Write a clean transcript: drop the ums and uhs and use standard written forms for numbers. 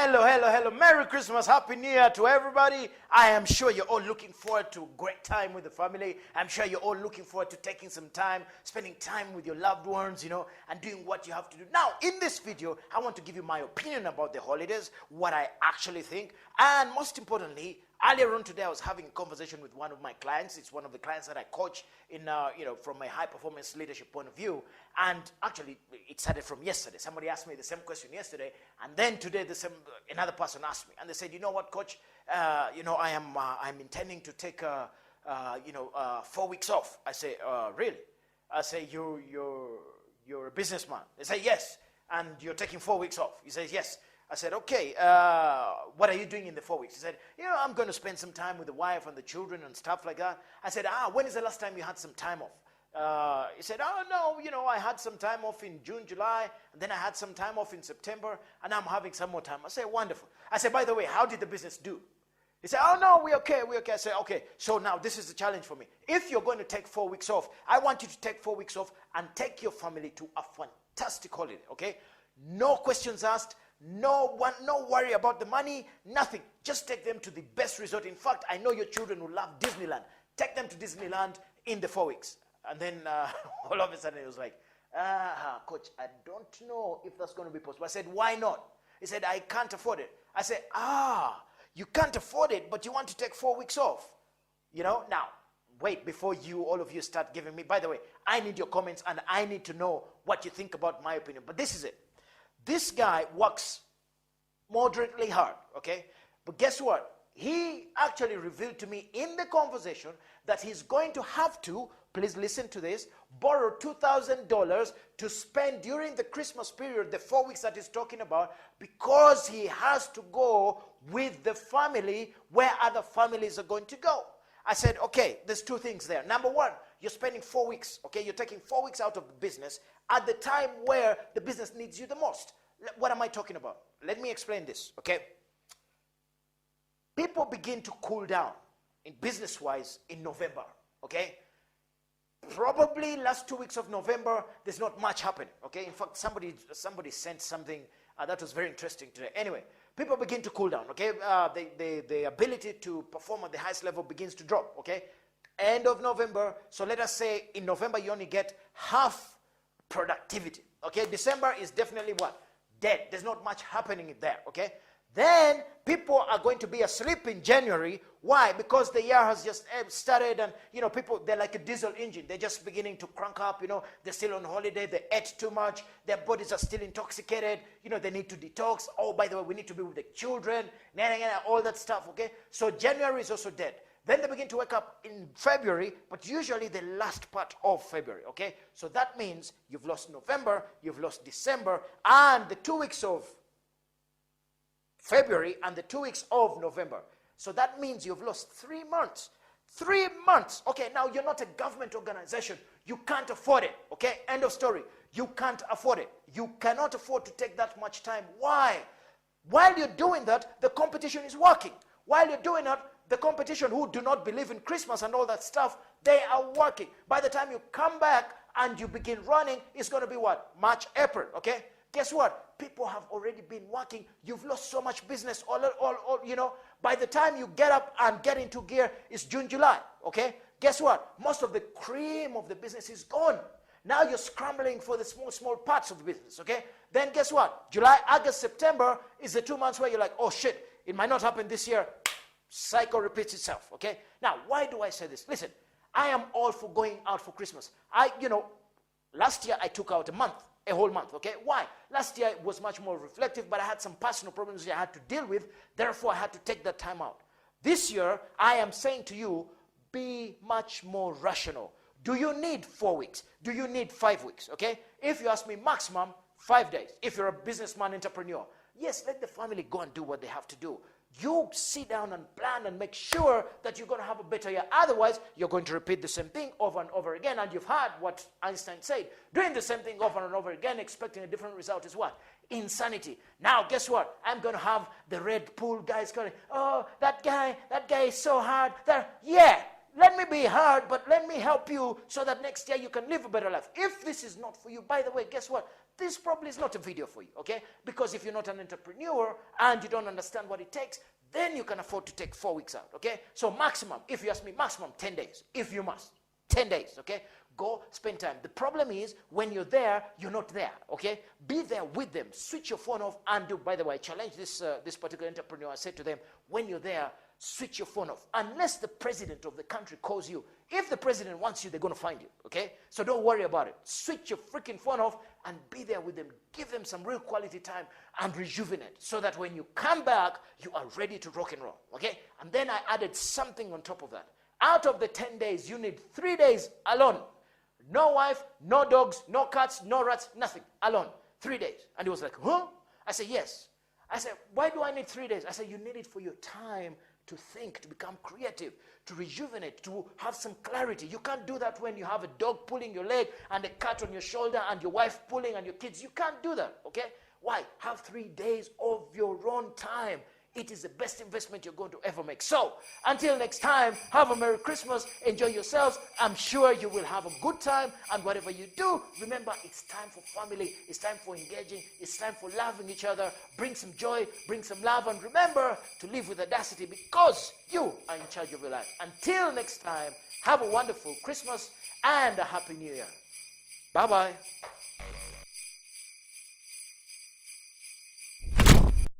Hello, hello, hello. Merry Christmas. Happy New Year to everybody. I am sure you're all looking forward to a great time with the family. I'm sure you're all looking forward to taking some time, spending time with your loved ones, and doing what you have to do. Now, in this video, I want to give you my opinion about the holidays, what I actually think, and most importantly, earlier on today, I was having a conversation with one of my clients. It's one of the clients that I coach in, from a high-performance leadership point of view. And actually, it started from yesterday. Somebody asked me the same question yesterday, and then today, another person asked me, and they said, "You know what, Coach? I'm intending to take 4 weeks off." I say, "Really?" I say, "You're a businessman." They say, "Yes." "And you're taking 4 weeks off?" He says, "Yes." I said, "Okay, what are you doing in the 4 weeks?" He said, "I'm going to spend some time with the wife and the children and stuff like that." I said, "When is the last time you had some time off?" He said, "Oh, no, I had some time off in June, July, and then I had some time off in September, and I'm having some more time." I said, "Wonderful." I said, "By the way, how did the business do?" He said, "Oh, no, we're okay. I said, "Okay, so now this is the challenge for me. If you're going to take 4 weeks off, I want you to take 4 weeks off and take your family to a fantastic holiday, okay? No questions asked. No worry about the money, nothing. Just take them to the best resort. In fact, I know your children will love Disneyland. Take them to Disneyland in the 4 weeks." And then all of a sudden it was like, "Coach, I don't know if that's going to be possible." I said, "Why not?" He said, "I can't afford it." I said, "You can't afford it, but you want to take 4 weeks off." Now, wait, before all of you start giving me, by the way, I need your comments and I need to know what you think about my opinion. But this is it. This guy works moderately hard, okay? But guess what? He actually revealed to me in the conversation that he's going to have to, please listen to this, borrow $2,000 to spend during the Christmas period, the 4 weeks that he's talking about, because he has to go with the family where other families are going to go. I said, okay, there's two things there. Number one, you're spending 4 weeks, okay? You're taking 4 weeks out of the business at the time where the business needs you the most. What am I talking about? Let me explain this, okay? People begin to cool down in business-wise in November, okay? Probably last 2 weeks of November, there's not much happening, okay? In fact, somebody sent something that was very interesting today. Anyway, people begin to cool down, okay? The ability to perform at the highest level begins to drop, okay? End of November, so let us say in November you only get half productivity, okay? December is definitely what? Dead. There's not much happening there, okay? Then people are going to be asleep in January. Why? Because the year has just started, and people, they're like a diesel engine. They're just beginning to crank up. They're still on holiday. They ate too much. Their bodies are still intoxicated. They need to detox. Oh, by the way, we need to be with the children. All that stuff, okay? So January is also dead. Then they begin to wake up in February, but usually the last part of February, okay? So that means you've lost November, you've lost December, and the 2 weeks of February and the 2 weeks of November. So that means you've lost 3 months. 3 months. Okay, now you're not a government organization. You can't afford it, okay? End of story. You can't afford it. You cannot afford to take that much time. Why? While you're doing that, the competition is working. While you're doing that, the competition who do not believe in Christmas and all that stuff, they are working. By the time you come back and you begin running, it's going to be what? March, April, okay? Guess what? People have already been working. You've lost so much business. By the time you get up and get into gear, it's June, July, okay? Guess what? Most of the cream of the business is gone. Now you're scrambling for the small parts of the business, okay? Then guess what? July, August, September is the 2 months where you're like, oh shit, it might not happen this year. Cycle repeats itself, okay? Now, why do I say this? Listen, I am all for going out for Christmas. Last year I took out a whole month, okay? Why? Last year it was much more reflective, but I had some personal problems that I had to deal with. Therefore, I had to take that time out. This year, I am saying to you, be much more rational. Do you need 4 weeks? Do you need 5 weeks, okay? If you ask me, maximum 5 days. If you're a businessman, entrepreneur, yes, let the family go and do what they have to do. You sit down and plan and make sure that you're going to have a better year. Otherwise, you're going to repeat the same thing over and over again. And you've heard what Einstein said. Doing the same thing over and over again, expecting a different result is what? Insanity. Now, guess what? I'm going to have the Red Pool guys going, oh, that guy is so hard. Yeah, let me be hard, but let me help you so that next year you can live a better life. If this is not for you, by the way, guess what? this probably is not a video for you, okay? Because if you're not an entrepreneur and you don't understand what it takes, then you can afford to take 4 weeks out, okay? So maximum, if you ask me, maximum 10 days, if you must. 10 days, okay? Go spend time. The problem is when you're there, you're not there, okay? Be there with them. Switch your phone off and do. By the way, I challenge this particular entrepreneur. I said to them, when you're there, switch your phone off. Unless the president of the country calls you. If the president wants you, they're going to find you, okay? So don't worry about it. Switch your freaking phone off and be there with them. Give them some real quality time and rejuvenate so that when you come back, you are ready to rock and roll, okay? And then I added something on top of that. Out of the 10 days, you need 3 days alone. No wife, no dogs, no cats, no rats, nothing. Alone. 3 days. And he was like, huh? I said, yes. I said, why do I need 3 days? I said, you need it for your time to think, to become creative, to rejuvenate, to have some clarity. You can't do that when you have a dog pulling your leg and a cat on your shoulder and your wife pulling and your kids. You can't do that, okay? Why? Have 3 days of your own time. It is the best investment you're going to ever make. So, until next time, have a Merry Christmas. Enjoy yourselves. I'm sure you will have a good time. And whatever you do, remember, it's time for family. It's time for engaging. It's time for loving each other. Bring some joy. Bring some love. And remember to live with audacity because you are in charge of your life. Until next time, have a wonderful Christmas and a Happy New Year. Bye-bye.